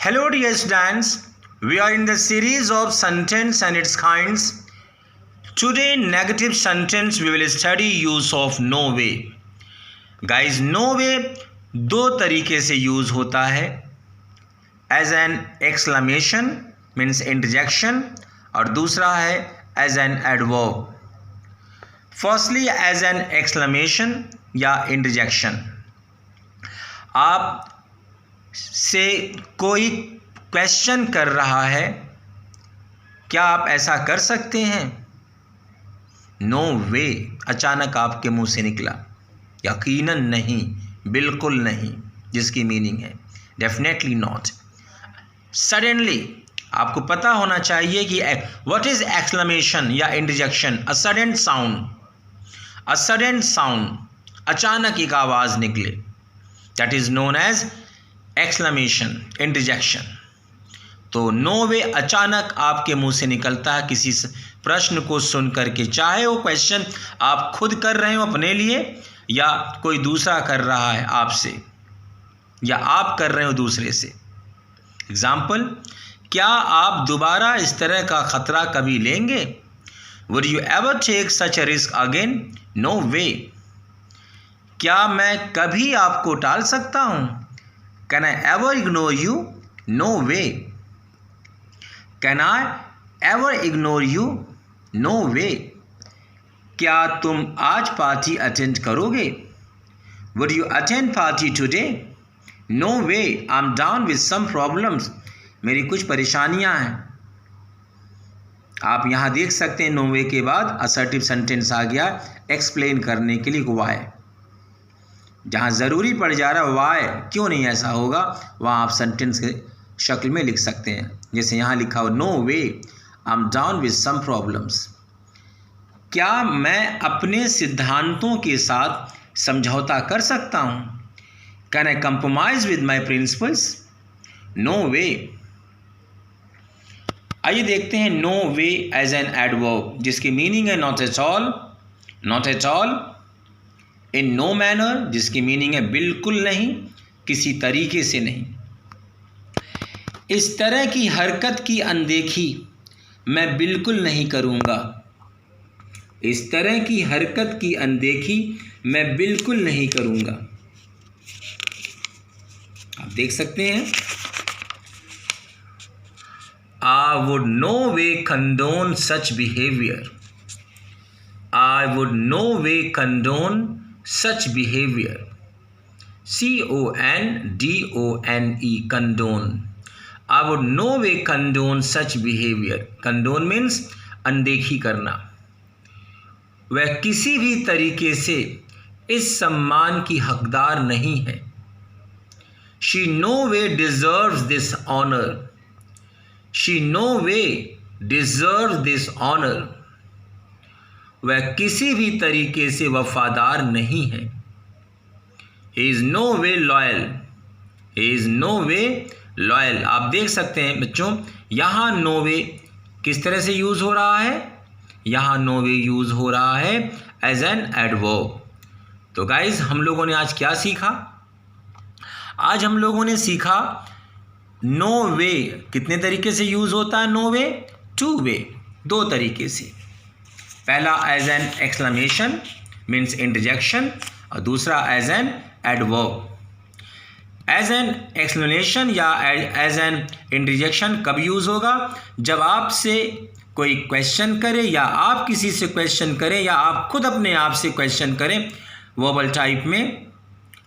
Hello dear students, we are in the series of sentence and its kinds. Today negative sentence we will study use of no way. Guys, no way दो तरीके से use होता है. As an exclamation means interjection और दूसरा है as an adverb. Firstly as an exclamation या interjection. आप से कोई क्वेश्चन कर रहा है, क्या आप ऐसा कर सकते हैं? नो वे अचानक आपके मुंह से निकला. यकीनन नहीं, बिल्कुल नहीं, जिसकी मीनिंग है डेफिनेटली नॉट. सडनली आपको पता होना चाहिए कि व्हाट इज एक्सक्लेमेशन या interjection. A sudden sound, a sudden sound, अचानक एक आवाज़ निकले, that is known as exclamation, interjection. तो नो वे अचानक आपके मुंह से निकलता है किसी प्रश्न को सुन करके, चाहे वो क्वेश्चन आप खुद कर रहे हो अपने लिए या कोई दूसरा कर रहा है आपसे या आप कर रहे हो दूसरे से. एग्जाम्पल, क्या आप दोबारा इस तरह का खतरा कभी लेंगे? Would you ever take such a risk again? No way. क्या मैं कभी आपको टाल सकता हूं? Can I ever ignore you? No way. Can I ever ignore you? No way. क्या तुम आज पार्टी अटेंड करोगे? Would you attend party today? No way, I am down with some problems. मेरी कुछ परेशानियां हैं. आप यहां देख सकते हैं नो वे के बाद असर्टिव सेंटेंस आ गया एक्सप्लेन करने के लिए वाई. जहां ज़रूरी पड़ जा रहा है वाई, क्यों नहीं ऐसा होगा, वहां आप सेंटेंस के शक्ल में लिख सकते हैं. जैसे यहाँ लिखा हो no way, I am down with some problems. क्या मैं अपने सिद्धांतों के साथ समझौता कर सकता हूँ? Can I compromise with my principles? No way. आइए देखते हैं no way as an adverb, जिसकी मीनिंग है not at all, not at all. In no manner, जिसकी मीनिंग है बिल्कुल नहीं, किसी तरीके से नहीं. इस तरह की हरकत की अनदेखी मैं बिल्कुल नहीं करूँगा. इस तरह की हरकत की अनदेखी मैं बिल्कुल नहीं करूँगा. आप देख सकते हैं I would know way condone such behaviour. I would know way condone such behaviour. CONDONE, condone. I would no way condone such behavior. Condone means अनदेखी करना. वह किसी भी तरीके से इस सम्मान की हकदार नहीं है. She no way deserves this honor. She no way deserves this honor. वह किसी भी तरीके से वफादार नहीं है. He is no way loyal. He is no way loyal. आप देख सकते हैं बच्चों, यहाँ नो वे किस तरह से यूज़ हो रहा है, यहाँ नो वे यूज़ हो रहा है एज एन एडवर्ब. तो गाइज हम लोगों ने आज क्या सीखा? आज हम लोगों ने सीखा नो वे कितने तरीके से यूज़ होता है. नो वे टू वे, दो तरीके से. पहला as an exclamation means interjection और दूसरा as an adverb. As an explanation या एज एन इंटरजेक्शन कब यूज़ होगा? जब आपसे कोई क्वेश्चन करे या आप किसी से क्वेश्चन करें या आप खुद अपने आप से क्वेश्चन करें वर्बल टाइप में,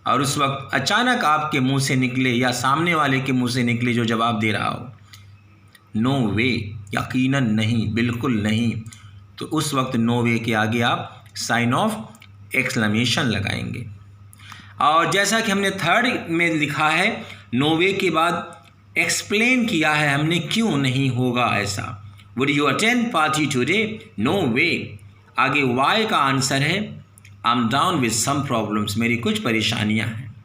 और उस वक्त अचानक आपके मुंह से निकले या सामने वाले के मुंह से निकले जो जवाब दे रहा हो नो वे, यकीनन नहीं, बिल्कुल नहीं, तो उस वक्त नो वे के आगे आप साइन ऑफ एक्सक्लेमेशन लगाएंगे. और जैसा कि हमने थर्ड में लिखा है नो वे के बाद एक्सप्लेन किया है हमने क्यों नहीं होगा ऐसा. Would you attend party today? No way. आगे वाई का आंसर है I am down with some problems, मेरी कुछ परेशानियां हैं.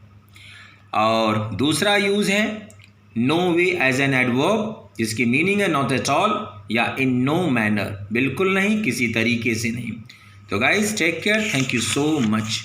और दूसरा यूज़ है no way as an adverb, जिसकी मीनिंग है नॉट एट ऑल या इन नो मैनर, बिल्कुल नहीं, किसी तरीके से नहीं. तो guys take care, thank you so much.